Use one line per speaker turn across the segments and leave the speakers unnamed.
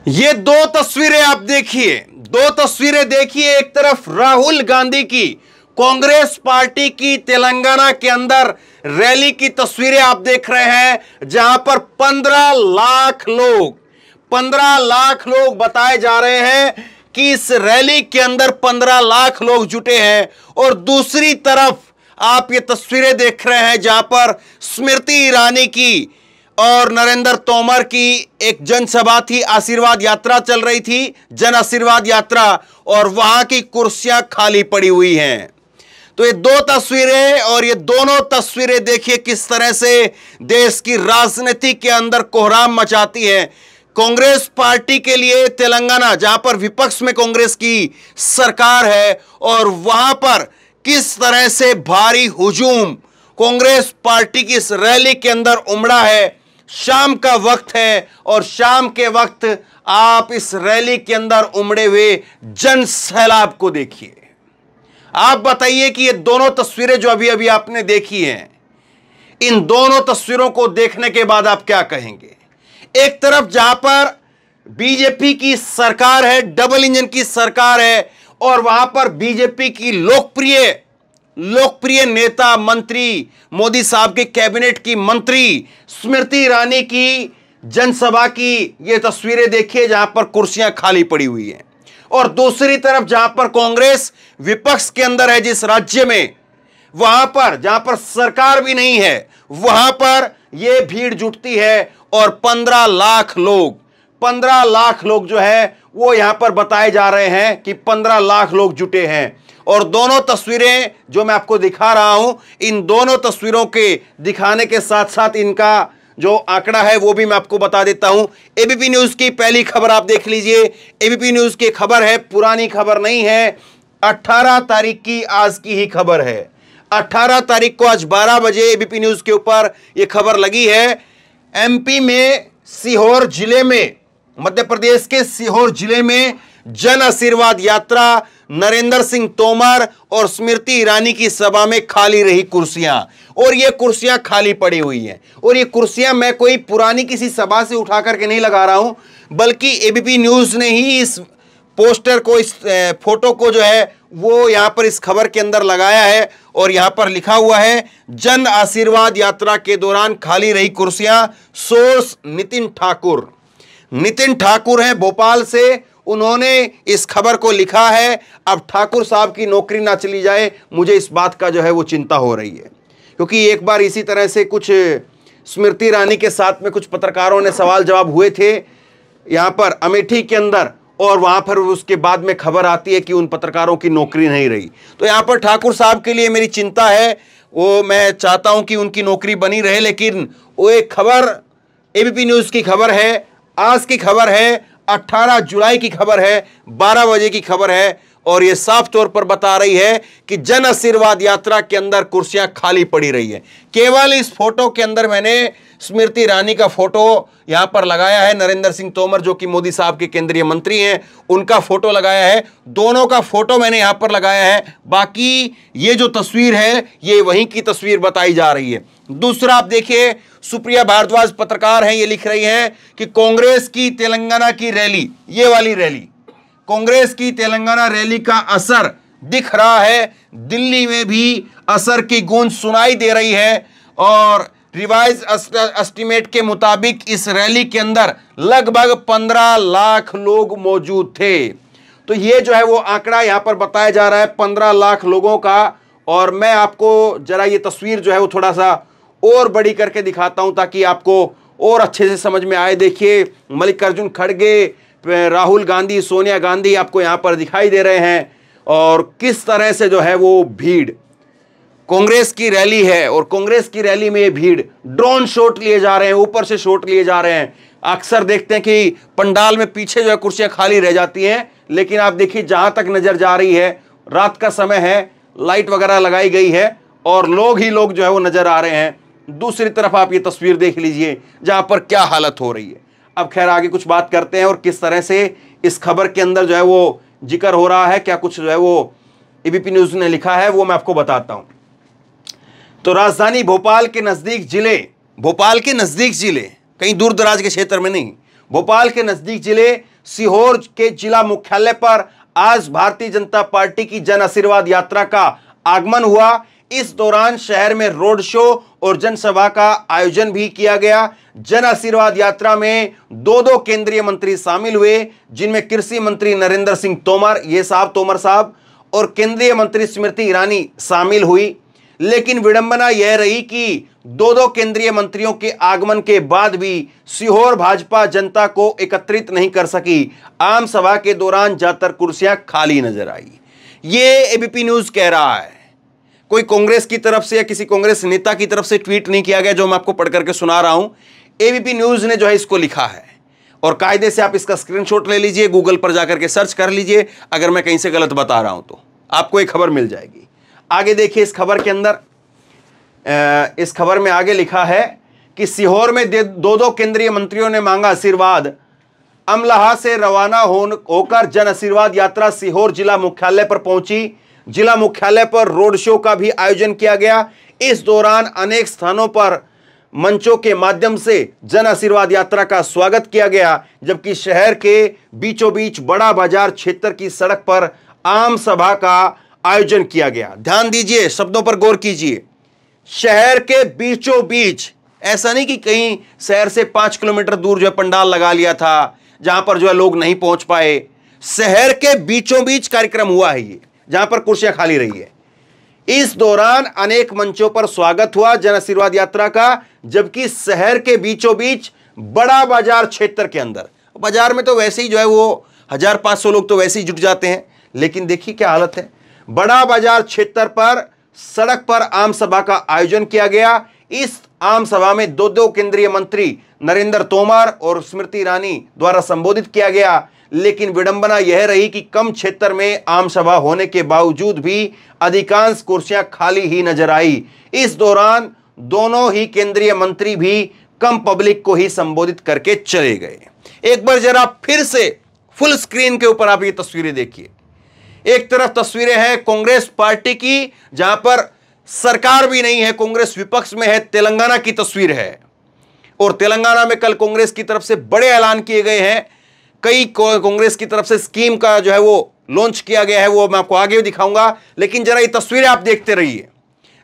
ये दो तस्वीरें आप देखिए, दो तस्वीरें देखिए। एक तरफ राहुल गांधी की कांग्रेस पार्टी की तेलंगाना के अंदर रैली की तस्वीरें आप देख रहे हैं, जहां पर 15 लाख लोग बताए जा रहे हैं कि इस रैली के अंदर 15 लाख लोग जुटे हैं। और दूसरी तरफ आप ये तस्वीरें देख रहे हैं जहां पर स्मृति ईरानी की और नरेंद्र तोमर की एक जनसभा थी, आशीर्वाद यात्रा चल रही थी, जन आशीर्वाद यात्रा, और वहां की कुर्सियां खाली पड़ी हुई हैं। तो ये दो तस्वीरें, और ये दोनों तस्वीरें देखिए किस तरह से देश की राजनीति के अंदर कोहराम मचाती है। कांग्रेस पार्टी के लिए तेलंगाना, जहां पर विपक्ष में कांग्रेस की सरकार है, और वहां पर किस तरह से भारी हुजूम कांग्रेस पार्टी की इस रैली के अंदर उमड़ा है। शाम का वक्त है, और शाम के वक्त आप इस रैली के अंदर उमड़े हुए जन सैलाब को देखिए। आप बताइए कि ये दोनों तस्वीरें जो अभी अभी आपने देखी हैं, इन दोनों तस्वीरों को देखने के बाद आप क्या कहेंगे? एक तरफ जहां पर बीजेपी की सरकार है, डबल इंजन की सरकार है, और वहां पर बीजेपी की लोकप्रिय नेता, मंत्री, मोदी साहब के कैबिनेट की मंत्री स्मृति ईरानी की जनसभा की ये तस्वीरें देखिए जहां पर कुर्सियां खाली पड़ी हुई हैं। और दूसरी तरफ जहां पर कांग्रेस विपक्ष के अंदर है जिस राज्य में, वहां पर जहां पर सरकार भी नहीं है, वहां पर यह भीड़ जुटती है। और 15 लाख लोग जो है वो यहां पर बताए जा रहे हैं कि 15 लाख लोग जुटे हैं। और दोनों तस्वीरें जो मैं आपको दिखा रहा हूं, इन दोनों तस्वीरों के दिखाने के साथ साथ इनका जो आंकड़ा है वो भी मैं आपको बता देता हूं। एबीपी न्यूज की पहली खबर आप देख लीजिए। एबीपी न्यूज की खबर है, पुरानी खबर नहीं है, 18 तारीख की, आज की ही खबर है। 18 तारीख को आज 12 बजे एबीपी न्यूज के ऊपर यह खबर लगी है। एमपी में सीहोर जिले में, मध्य प्रदेश के सीहोर जिले में जन आशीर्वाद यात्रा, नरेंद्र सिंह तोमर और स्मृति ईरानी की सभा में खाली रही कुर्सियां, और ये कुर्सियां खाली पड़ी हुई हैं। और ये कुर्सियां मैं कोई पुरानी किसी सभा से उठा करके नहीं लगा रहा हूं, बल्कि एबीपी न्यूज ने ही इस पोस्टर को, इस फोटो को जो है वो यहां पर इस खबर के अंदर लगाया है। और यहां पर लिखा हुआ है, जन आशीर्वाद यात्रा के दौरान खाली रही कुर्सियां। सोर्स नितिन ठाकुर हैं भोपाल से, उन्होंने इस खबर को लिखा है। अब ठाकुर साहब की नौकरी ना चली जाए, मुझे इस बात का जो है वो चिंता हो रही है, क्योंकि एक बार इसी तरह से कुछ स्मृति ईरानी के साथ में कुछ पत्रकारों ने सवाल जवाब हुए थे यहाँ पर अमेठी के अंदर, और वहाँ पर उसके बाद में खबर आती है कि उन पत्रकारों की नौकरी नहीं रही। तो यहाँ पर ठाकुर साहब के लिए मेरी चिंता है, वो मैं चाहता हूँ कि उनकी नौकरी बनी रहे, लेकिन वो एक खबर एबीपी न्यूज़ की खबर है, आज की खबर है, 18 जुलाई की खबर है, 12 बजे की खबर है, और यह साफ तौर पर बता रही है कि जन आशीर्वाद यात्रा के अंदर कुर्सियां खाली पड़ी रही है। केवल इस फोटो के अंदर मैंने स्मृति ईरानी का फोटो यहां पर लगाया है, नरेंद्र सिंह तोमर जो कि मोदी साहब के केंद्रीय मंत्री हैं, उनका फोटो लगाया है, दोनों का फोटो मैंने यहां पर लगाया है। बाकी ये जो तस्वीर है ये वहीं की तस्वीर बताई जा रही है। दूसरा आप देखिए, सुप्रिया भारद्वाज पत्रकार हैं, ये लिख रही हैं कि कांग्रेस की तेलंगाना की रैली, ये वाली रैली, कांग्रेस की तेलंगाना रैली का असर दिख रहा है। दिल्ली में भी असर की गूंज सुनाई दे रही है, और रिवाइज एस्टिमेट के मुताबिक इस रैली के अंदर लगभग 15 लाख लोग मौजूद थे। तो ये जो है वो आंकड़ा यहां पर बताया जा रहा है 15 लाख लोगों का। और मैं आपको जरा ये तस्वीर जो है वो थोड़ा सा और बड़ी करके दिखाता हूं ताकि आपको और अच्छे से समझ में आए। देखिए, मल्लिकार्जुन खड़गे, राहुल गांधी, सोनिया गांधी आपको यहां पर दिखाई दे रहे हैं, और किस तरह से जो है वो भीड़, कांग्रेस की रैली है, और कांग्रेस की रैली में ये भीड़, ड्रोन शॉट लिए जा रहे हैं, ऊपर से शॉट लिए जा रहे हैं। अक्सर देखते हैं कि पंडाल में पीछे जो है कुर्सियां खाली रह जाती हैं, लेकिन आप देखिए जहां तक नजर जा रही है, रात का समय है, लाइट वगैरह लगाई गई है, और लोग ही लोग जो है वो नजर आ रहे हैं। दूसरी तरफ आप ये तस्वीर देख लीजिए जहां पर क्या हालत हो रही है। अब खैर आगे कुछ बात करते हैं, और किस तरह से इस खबर के अंदर जो है वो जिक्र हो रहा है, क्या कुछ जो है वो एबीपी न्यूज़ ने लिखा है, वो मैं आपको बताता हूं। तो राजधानी भोपाल के नजदीक जिले, कहीं दूर दराज के क्षेत्र में नहीं, भोपाल के नजदीक जिले सीहोर के जिला मुख्यालय पर आज भारतीय जनता पार्टी की जन आशीर्वाद यात्रा का आगमन हुआ। इस दौरान शहर में रोड शो और जनसभा का आयोजन भी किया गया। जन आशीर्वाद यात्रा में दो केंद्रीय मंत्री शामिल हुए, जिनमें कृषि मंत्री नरेंद्र सिंह तोमर, तोमर साहब, और केंद्रीय मंत्री स्मृति ईरानी शामिल हुई। लेकिन विडंबना यह रही कि दो केंद्रीय मंत्रियों के आगमन के बाद भी सीहोर भाजपा जनता को एकत्रित नहीं कर सकी। आम सभा के दौरान ज्यादातर कुर्सियां खाली नजर आई। ये एबीपी न्यूज कह रहा है, कोई कांग्रेस की तरफ से या किसी कांग्रेस नेता की तरफ से ट्वीट नहीं किया गया, जो मैं आपको पढ़ करके सुना रहा हूं। एबीपी न्यूज ने जो है इसको लिखा है, और कायदे से आप इसका स्क्रीनशॉट ले लीजिए, गूगल पर जाकर के सर्च कर लीजिए। अगर मैं कहीं से गलत बता रहा हूं तो आपको एक खबर मिल जाएगी। आगे देखिए, इस खबर के अंदर, इस खबर में आगे लिखा है कि सीहोर में दो केंद्रीय मंत्रियों ने मांगा आशीर्वाद। अमलाहा से रवाना होकर जन आशीर्वाद यात्रा सीहोर जिला मुख्यालय पर पहुंची। जिला मुख्यालय पर रोड शो का भी आयोजन किया गया। इस दौरान अनेक स्थानों पर मंचों के माध्यम से जन आशीर्वाद यात्रा का स्वागत किया गया, जबकि शहर के बीचों बीच बड़ा बाजार क्षेत्र की सड़क पर आम सभा का आयोजन किया गया। ध्यान दीजिए, शब्दों पर गौर कीजिए। शहर के बीचों बीच, ऐसा नहीं कि कहीं शहर से 5 किलोमीटर दूर जो है पंडाल लगा लिया था, जहां पर जो है लोग नहीं पहुंच पाए। शहर के बीचों बीच कार्यक्रम हुआ है ये, जहां पर कुर्सियां खाली रही है। इस दौरान अनेक मंचों पर स्वागत हुआ जन आशीर्वाद यात्रा का, जबकि शहर के बीचों बीच बड़ा बाजार क्षेत्र के अंदर, बाजार में तो वैसे ही जो है वो 1500 लोग तो वैसे ही जुट जाते हैं, लेकिन देखिए क्या हालत है। बड़ा बाजार क्षेत्र पर सड़क पर आम सभा का आयोजन किया गया। इस आम सभा में दो केंद्रीय मंत्री नरेंद्र तोमर और स्मृति ईरानी द्वारा संबोधित किया गया। लेकिन विडंबना यह रही कि कम क्षेत्र में आम सभा होने के बावजूद भी अधिकांश कुर्सियां खाली ही नजर आई। इस दौरान दोनों ही केंद्रीय मंत्री भी कम पब्लिक को ही संबोधित करके चले गए। एक बार जरा फिर से फुल स्क्रीन के ऊपर आप ये तस्वीरें देखिए। एक तरफ तस्वीरें हैं कांग्रेस पार्टी की, जहां पर सरकार भी नहीं है, कांग्रेस विपक्ष में है। तेलंगाना की तस्वीर है, और तेलंगाना में कल कांग्रेस की तरफ से बड़े ऐलान किए गए हैं। कई कांग्रेस की तरफ से स्कीम का जो है वो लॉन्च किया गया है, वो मैं आपको आगे भी दिखाऊंगा। लेकिन जरा ये तस्वीरें आप देखते रहिए।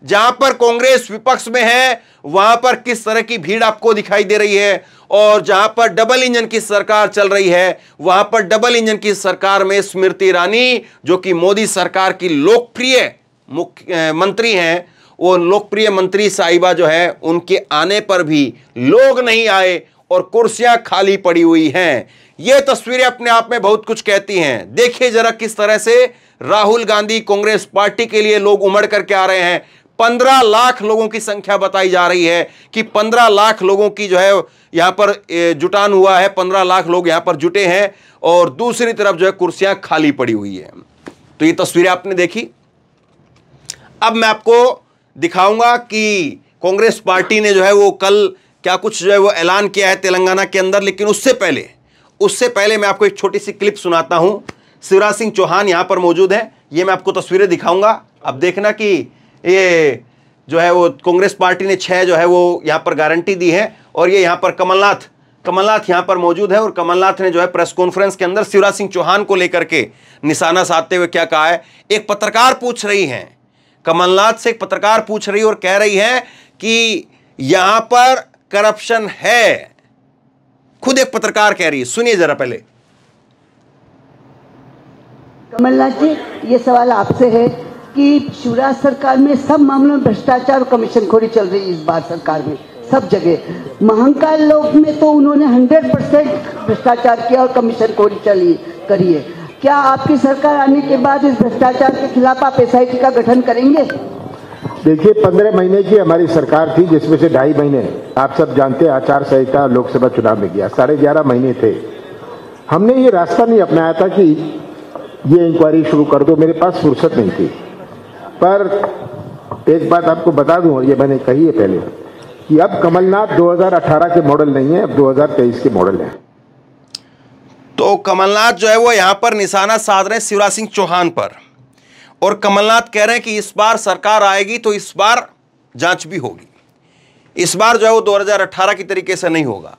जहां पर कांग्रेस विपक्ष में है, वहां पर किस तरह की भीड़ आपको दिखाई दे रही है, और जहां पर डबल इंजन की सरकार चल रही है, वहां पर डबल इंजन की सरकार में स्मृति ईरानी, जो कि मोदी सरकार की लोकप्रिय मंत्री हैं, वो लोकप्रिय मंत्री साहिबा जो है, उनके आने पर भी लोग नहीं आए और कुर्सियां खाली पड़ी हुई हैं। ये तस्वीरें अपने आप में बहुत कुछ कहती हैं। देखिए जरा किस तरह से राहुल गांधी कांग्रेस पार्टी के लिए लोग उमड़ करके आ रहे हैं। 15 लाख लोगों की संख्या बताई जा रही है कि 15 लाख लोगों की जो है यहां पर जुटान हुआ है, 15 लाख लोग यहां पर जुटे हैं, और दूसरी तरफ जो है कुर्सियां खाली पड़ी हुई है। तो ये तस्वीरें आपने देखी। अब मैं आपको दिखाऊंगा कि कांग्रेस पार्टी ने जो है वो कल क्या कुछ जो है वो ऐलान किया है तेलंगाना के अंदर। लेकिन उससे पहले मैं आपको एक छोटी सी क्लिप सुनाता हूं। शिवराज सिंह चौहान यहां पर मौजूद हैं, ये मैं आपको तस्वीरें दिखाऊंगा। अब देखना कि ये जो है वो कांग्रेस पार्टी ने 6 जो है वो यहां पर गारंटी दी है, और ये यहां पर कमलनाथ यहां पर मौजूद है। और कमलनाथ ने जो है प्रेस कॉन्फ्रेंस के अंदर शिवराज सिंह चौहान को लेकर के निशाना साधते हुए क्या कहा है। एक पत्रकार पूछ रही है, कमलनाथ से एक पत्रकार पूछ रही और कह रही है कि यहां पर करप्शन है। खुद एक पत्रकार कह रही है, सुनिए जरा पहले।
कमलनाथ जी, ये सवाल आपसे है कि शिवराज सरकार में सब मामलों में भ्रष्टाचार और कमीशनखोरी चल रही है। इस बार सरकार में सब जगह, महाकाल लोक में तो उन्होंने 100% भ्रष्टाचार किया और कमीशनखोरी करी है। क्या आपकी सरकार आने के बाद इस भ्रष्टाचार के खिलाफ आप SIT का गठन करेंगे?
देखिए, 15 महीने की हमारी सरकार थी, जिसमें से 2.5 महीने आप सब जानते हैं आचार संहिता लोकसभा चुनाव में गया, 11.5 महीने थे। हमने ये रास्ता नहीं अपनाया था कि ये इंक्वायरी शुरू कर दो, मेरे पास फुर्सत नहीं थी। पर एक बात आपको बता दूं, और ये मैंने कही है पहले, कि अब कमलनाथ 2018 के मॉडल नहीं है, अब 2023 के मॉडल है।
तो कमलनाथ जो है वो यहां पर निशाना साध रहे हैं शिवराज सिंह चौहान पर, और कमलनाथ कह रहे हैं कि इस बार सरकार आएगी तो इस बार जांच भी होगी। इस बार जो है वो 2018 की तरीके से नहीं होगा,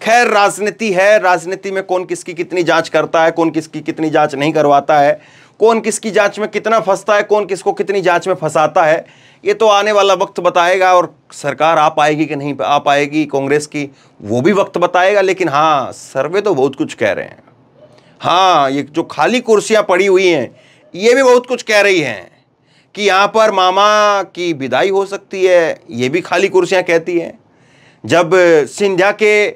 खैर राजनीति है, राजनीति में कौन किसकी कितनी जांच करता है, कौन किसकी कितनी जांच नहीं करवाता है, कौन किसकी जांच में कितना फंसता है, कौन किसको कितनी जांच में फंसाता है, ये तो आने वाला वक्त बताएगा। और सरकार आ पाएगी कि नहीं आ पाएगी कांग्रेस की, वो भी वक्त बताएगा। लेकिन हाँ, सर्वे तो बहुत कुछ कह रहे हैं। हाँ, ये जो खाली कुर्सियां पड़ी हुई हैं, ये भी बहुत कुछ कह रही हैं कि यहाँ पर मामा की विदाई हो सकती है, ये भी खाली कुर्सियां कहती हैं। जब सिंधिया के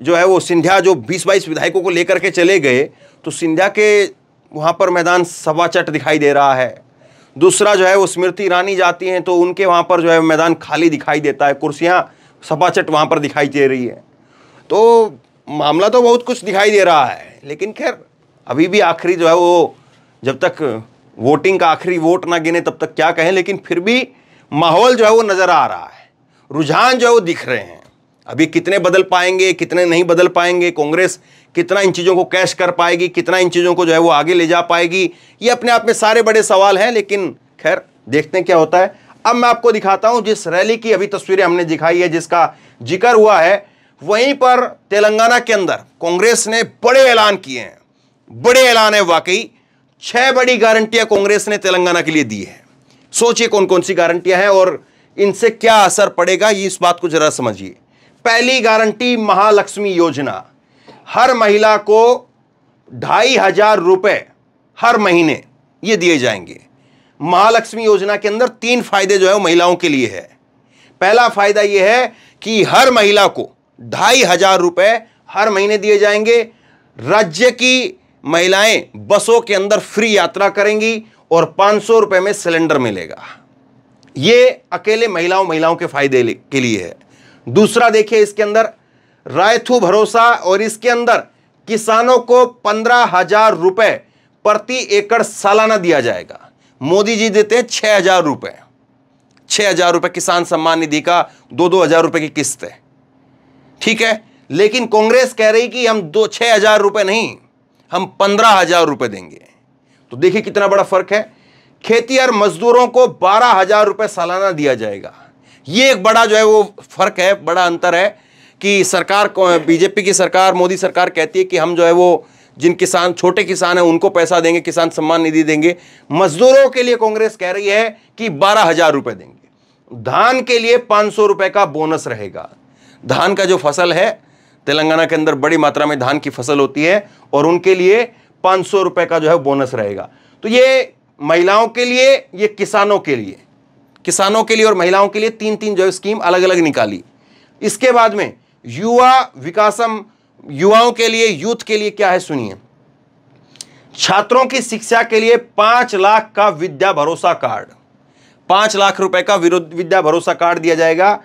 जो है वो सिंधिया जो 20-22 विधायकों को लेकर के चले गए, तो सिंधिया के वहाँ पर मैदान सवाचट दिखाई दे रहा है। दूसरा जो है वो स्मृति ईरानी जाती हैं तो उनके वहाँ पर जो है मैदान खाली दिखाई देता है, कुर्सियाँ सपाचट वहाँ पर दिखाई दे रही है। तो मामला तो बहुत कुछ दिखाई दे रहा है। लेकिन खैर अभी भी आखिरी जो है वो, जब तक वोटिंग का आखिरी वोट ना गिने तब तक क्या कहें, लेकिन फिर भी माहौल जो है वो नज़र आ रहा है, रुझान जो है वो दिख रहे हैं। अभी कितने बदल पाएंगे, कितने नहीं बदल पाएंगे, कांग्रेस कितना इन चीज़ों को कैश कर पाएगी, कितना इन चीज़ों को जो है वो आगे ले जा पाएगी, ये अपने आप में सारे बड़े सवाल हैं। लेकिन खैर देखते हैं क्या होता है। अब मैं आपको दिखाता हूं जिस रैली की अभी तस्वीरें हमने दिखाई है, जिसका जिक्र हुआ है, वहीं पर तेलंगाना के अंदर कांग्रेस ने बड़े ऐलान किए हैं। बड़े ऐलान है वाकई, 6 बड़ी गारंटियां कांग्रेस ने तेलंगाना के लिए दी है। सोचिए कौन कौन सी गारंटियां हैं और इनसे क्या असर पड़ेगा, ये इस बात को जरा समझिए। पहली गारंटी, महालक्ष्मी योजना। हर महिला को 2,500 रुपए हर महीने ये दिए जाएंगे। महालक्ष्मी योजना के अंदर 3 फायदे जो है वो महिलाओं के लिए है। पहला फायदा ये है कि हर महिला को 2,500 रुपए हर महीने दिए जाएंगे। राज्य की महिलाएं बसों के अंदर फ्री यात्रा करेंगी और 500 रुपए में सिलेंडर मिलेगा। ये अकेले महिलाओं के फायदे के लिए है। दूसरा देखिए, इसके अंदर रायथू भरोसा, और इसके अंदर किसानों को 15,000 रुपए प्रति एकड़ सालाना दिया जाएगा। मोदी जी देते हैं 6,000 रुपए, 6,000 रुपए किसान सम्मान निधि का 2-2 हज़ार रुपए की किस्त है, ठीक है। लेकिन कांग्रेस कह रही कि हम 6,000 रुपए नहीं, हम 15,000 रुपए देंगे। तो देखिए कितना बड़ा फर्क है। खेतिहर मजदूरों को 12,000 रुपए सालाना दिया जाएगा। ये एक बड़ा जो है वो फर्क है, बड़ा अंतर है कि सरकार को, बीजेपी की सरकार, मोदी सरकार कहती है कि हम जो है वो जिन किसान, छोटे किसान हैं उनको पैसा देंगे, किसान सम्मान निधि देंगे। मजदूरों के लिए कांग्रेस कह रही है कि 12,000 रुपए देंगे। धान के लिए 500 रुपए का बोनस रहेगा। धान का जो फसल है, तेलंगाना के अंदर बड़ी मात्रा में धान की फसल होती है और उनके लिए 500 रुपए का जो है बोनस रहेगा। तो ये महिलाओं के लिए, ये किसानों के लिए और महिलाओं के लिए 3-3 जो स्कीम अलग अलग निकाली। इसके बाद में युवा विकासम, युवाओं के लिए, यूथ के लिए क्या है सुनिए। छात्रों की शिक्षा के लिए 5 लाख का विद्या भरोसा कार्ड, 5 लाख रुपए का विद्या भरोसा कार्ड दिया जाएगा।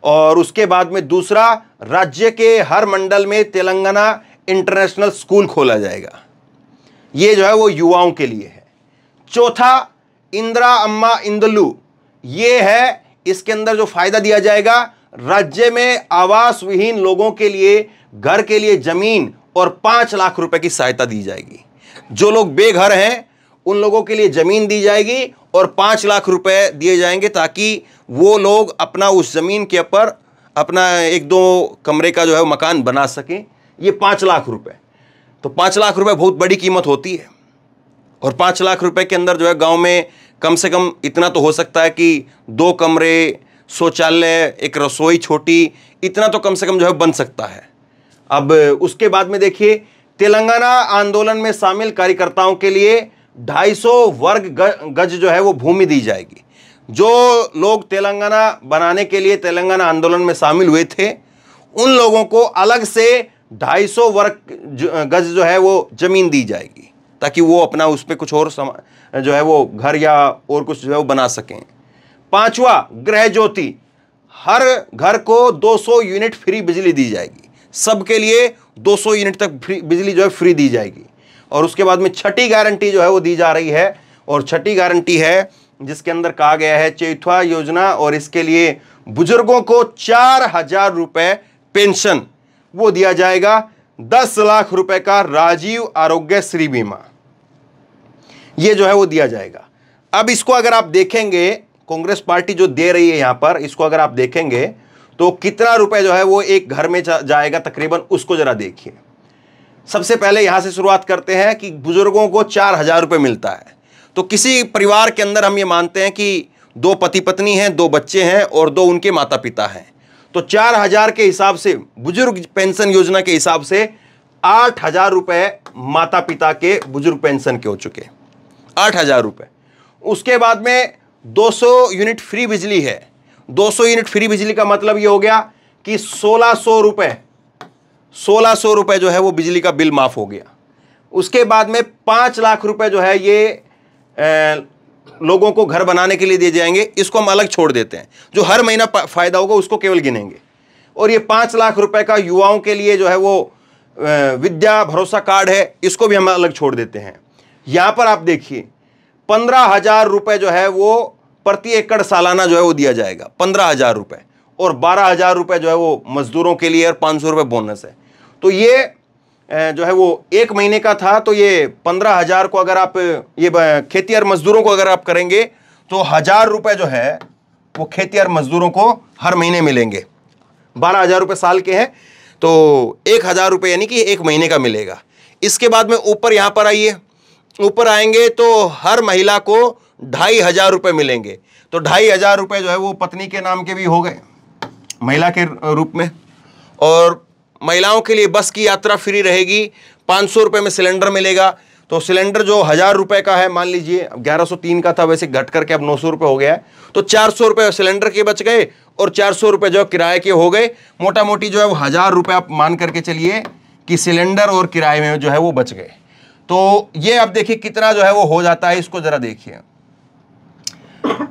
और उसके बाद में दूसरा, राज्य के हर मंडल में तेलंगाना इंटरनेशनल स्कूल खोला जाएगा। ये जो है वो युवाओं के लिए है। चौथा, इंदिरा अम्मा इंदलू, ये है, इसके अंदर जो फायदा दिया जाएगा, राज्य में आवास विहीन लोगों के लिए घर के लिए जमीन और 5 लाख रुपए की सहायता दी जाएगी। जो लोग बेघर हैं उन लोगों के लिए जमीन दी जाएगी और 5 लाख रुपए दिए जाएंगे ताकि वो लोग अपना उस जमीन के ऊपर अपना 1-2 कमरे का जो है मकान बना सकें। ये 5 लाख रुपए, तो 5 लाख रुपए बहुत बड़ी कीमत होती है। और 5 लाख रुपए के अंदर जो है गांव में कम से कम इतना तो हो सकता है कि 2 कमरे, शौचालय, एक रसोई छोटी, इतना तो कम से कम जो है बन सकता है। अब उसके बाद में देखिए, तेलंगाना आंदोलन में शामिल कार्यकर्ताओं के लिए 250 वर्ग गज जो है वो भूमि दी जाएगी। जो लोग तेलंगाना बनाने के लिए तेलंगाना आंदोलन में शामिल हुए थे, उन लोगों को अलग से 250 वर्ग गज जो है वो जमीन दी जाएगी ताकि वो अपना उस पर कुछ और जो है वो घर या और कुछ जो है वो बना सकें। 5वां, गृह ज्योति, हर घर को 200 यूनिट फ्री बिजली दी जाएगी। सबके लिए 200 यूनिट तक फ्री बिजली जो है फ्री दी जाएगी। और उसके बाद में 6ठी गारंटी जो है वो दी जा रही है, और 6ठी गारंटी है जिसके अंदर कहा गया है चैथवा योजना, और इसके लिए बुजुर्गों को 4,000 रुपए पेंशन वो दिया जाएगा। 10 लाख रुपए का राजीव आरोग्य श्री बीमा ये जो है वो दिया जाएगा। अब इसको अगर आप देखेंगे, कांग्रेस पार्टी जो दे रही है यहां पर, इसको अगर आप देखेंगे तो कितना रुपए जो है वो एक घर में जाएगा तकरीबन, उसको जरा देखिए। सबसे पहले यहां से शुरुआत करते हैं कि बुजुर्गों को 4,000 रुपये मिलता है। तो किसी परिवार के अंदर हम ये मानते हैं कि 2 पति पत्नी हैं, 2 बच्चे हैं और 2 उनके माता पिता हैं, तो 4,000 के हिसाब से बुजुर्ग पेंशन योजना के हिसाब से 8,000 रुपये माता पिता के बुजुर्ग पेंशन के हो चुके, 8,000 रुपये। उसके बाद में 200 यूनिट फ्री बिजली है। 200 यूनिट फ्री बिजली का मतलब ये हो गया कि 1,600 रुपये जो है वो बिजली का बिल माफ हो गया। उसके बाद में 5 लाख रुपए जो है ये लोगों को घर बनाने के लिए दिए जाएंगे, इसको हम अलग छोड़ देते हैं, जो हर महीना फायदा होगा उसको केवल गिनेंगे। और ये 5 लाख रुपए का युवाओं के लिए जो है वो विद्या भरोसा कार्ड है, इसको भी हम अलग छोड़ देते हैं। यहां पर आप देखिए 15,000 रुपए जो है वो प्रति एकड़ सालाना जो है वो दिया जाएगा, 15,000 रुपए, और 12,000 रुपए जो है वो मजदूरों के लिए और 500 रुपए बोनस है। तो ये जो है वो एक महीने का था, तो ये 15,000 को अगर आप ये खेतिहर मजदूरों को अगर आप करेंगे तो 1,000 रुपए जो है वो खेतिहर मजदूरों को हर महीने मिलेंगे। 12,000 रुपए साल के हैं, तो 1,000 रुपए यानी कि एक महीने का मिलेगा। इसके बाद में ऊपर यहां पर आइए, ऊपर आएंगे तो हर महिला को 2,500 रुपए मिलेंगे। तो 2,500 रुपए जो है वो पत्नी के नाम के भी हो गए महिला के रूप में। और महिलाओं के लिए बस की यात्रा फ्री रहेगी, 500 रुपए में सिलेंडर मिलेगा। तो सिलेंडर जो 1,000 रुपए का है, मान लीजिए 1103 का था, वैसे घट करके अब 900 रुपए हो गया है, तो 400 रुपए सिलेंडर के बच गए और 400 रुपए जो किराए के हो गए। मोटा मोटी जो है वो 1,000 रुपए आप मान करके चलिए कि सिलेंडर और किराए में जो है वो बच गए। तो ये अब देखिए कितना जो है वो हो जाता है, इसको जरा देखिए।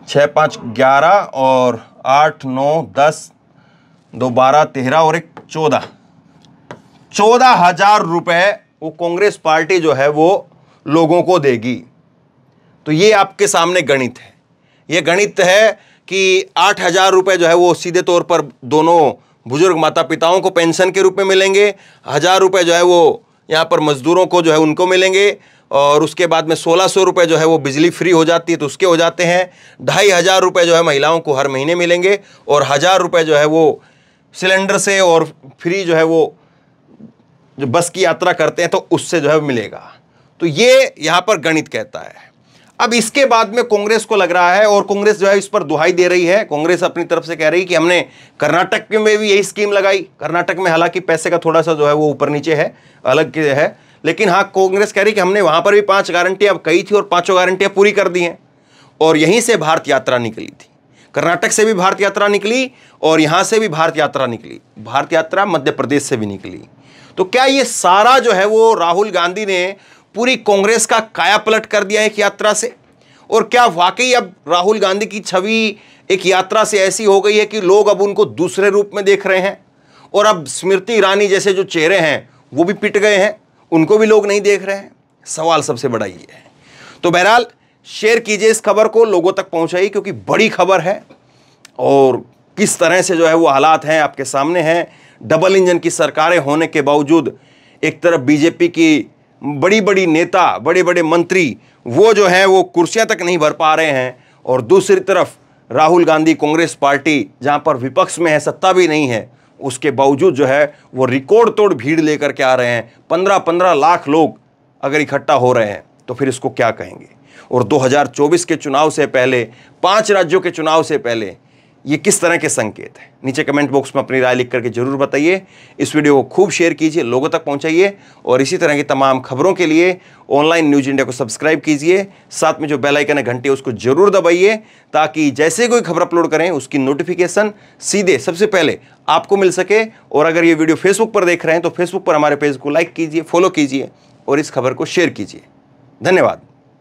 6, 5, 11 और 8, 9, 10, 2, 12, 13 और 1, 14,000 रुपए वो कांग्रेस पार्टी जो है वो लोगों को देगी। तो ये आपके सामने गणित है। ये गणित है कि 8,000 रुपए जो है वो सीधे तौर पर दोनों बुजुर्ग माता पिताओं को पेंशन के रूप में मिलेंगे, 1,000 रुपए जो है वो यहाँ पर मजदूरों को जो है उनको मिलेंगे, और उसके बाद में 1,600 रुपए जो है वो बिजली फ्री हो जाती है तो उसके हो जाते हैं। 2,500 रुपए जो है महिलाओं को हर महीने मिलेंगे, और 1,000 रुपए जो है वो सिलेंडर से और फ्री जो है वो जो बस की यात्रा करते हैं तो उससे जो है मिलेगा। तो ये यहाँ पर गणित कहता है। अब इसके बाद में कांग्रेस को लग रहा है, और कांग्रेस जो है इस पर दुहाई दे रही है। कांग्रेस अपनी तरफ से कह रही है कि हमने कर्नाटक में भी यही स्कीम लगाई। कर्नाटक में हालांकि पैसे का थोड़ा सा जो है वो ऊपर नीचे है, अलग है, लेकिन हाँ कांग्रेस कह रही है कि हमने वहां पर भी 5 गारंटियां कही थी और 5 गारंटियां पूरी कर दी हैं। और यहीं से भारत यात्रा निकली थी, कर्नाटक से भी भारत यात्रा निकली और यहां से भी भारत यात्रा निकली। भारत यात्रा मध्य प्रदेश से भी निकली। तो क्या ये सारा जो है वो राहुल गांधी ने पूरी कांग्रेस का काया पलट कर दिया एक यात्रा से? और क्या वाकई अब राहुल गांधी की छवि एक यात्रा से ऐसी हो गई है कि लोग अब उनको दूसरे रूप में देख रहे हैं, और अब स्मृति ईरानी जैसे जो चेहरे हैं वो भी पिट गए हैं, उनको भी लोग नहीं देख रहे हैं? सवाल सबसे बड़ा ये है। तो बहरहाल शेयर कीजिए इस खबर को, लोगों तक पहुंचाइए, क्योंकि बड़ी खबर है और किस तरह से जो है वो हालात हैं आपके सामने हैं। डबल इंजन की सरकारें होने के बावजूद एक तरफ बीजेपी की बड़ी बड़ी नेता, बड़े बड़े मंत्री वो जो हैं वो कुर्सियां तक नहीं भर पा रहे हैं, और दूसरी तरफ राहुल गांधी कांग्रेस पार्टी जहां पर विपक्ष में है, सत्ता भी नहीं है, उसके बावजूद जो है वो रिकॉर्ड तोड़ भीड़ लेकर के आ रहे हैं। 15-15 लाख लोग अगर इकट्ठा हो रहे हैं तो फिर इसको क्या कहेंगे? और 2024 के चुनाव से पहले, 5 राज्यों के चुनाव से पहले ये किस तरह के संकेत हैं? नीचे कमेंट बॉक्स में अपनी राय लिख करके जरूर बताइए। इस वीडियो को खूब शेयर कीजिए, लोगों तक पहुंचाइए, और इसी तरह की तमाम खबरों के लिए ऑनलाइन न्यूज इंडिया को सब्सक्राइब कीजिए। साथ में जो बेल आइकन है घंटी उसको जरूर दबाइए, ताकि जैसे कोई खबर अपलोड करें उसकी नोटिफिकेशन सीधे सबसे पहले आपको मिल सके। और अगर ये वीडियो फेसबुक पर देख रहे हैं तो फेसबुक पर हमारे पेज को लाइक कीजिए, फॉलो कीजिए और इस खबर को शेयर कीजिए। धन्यवाद।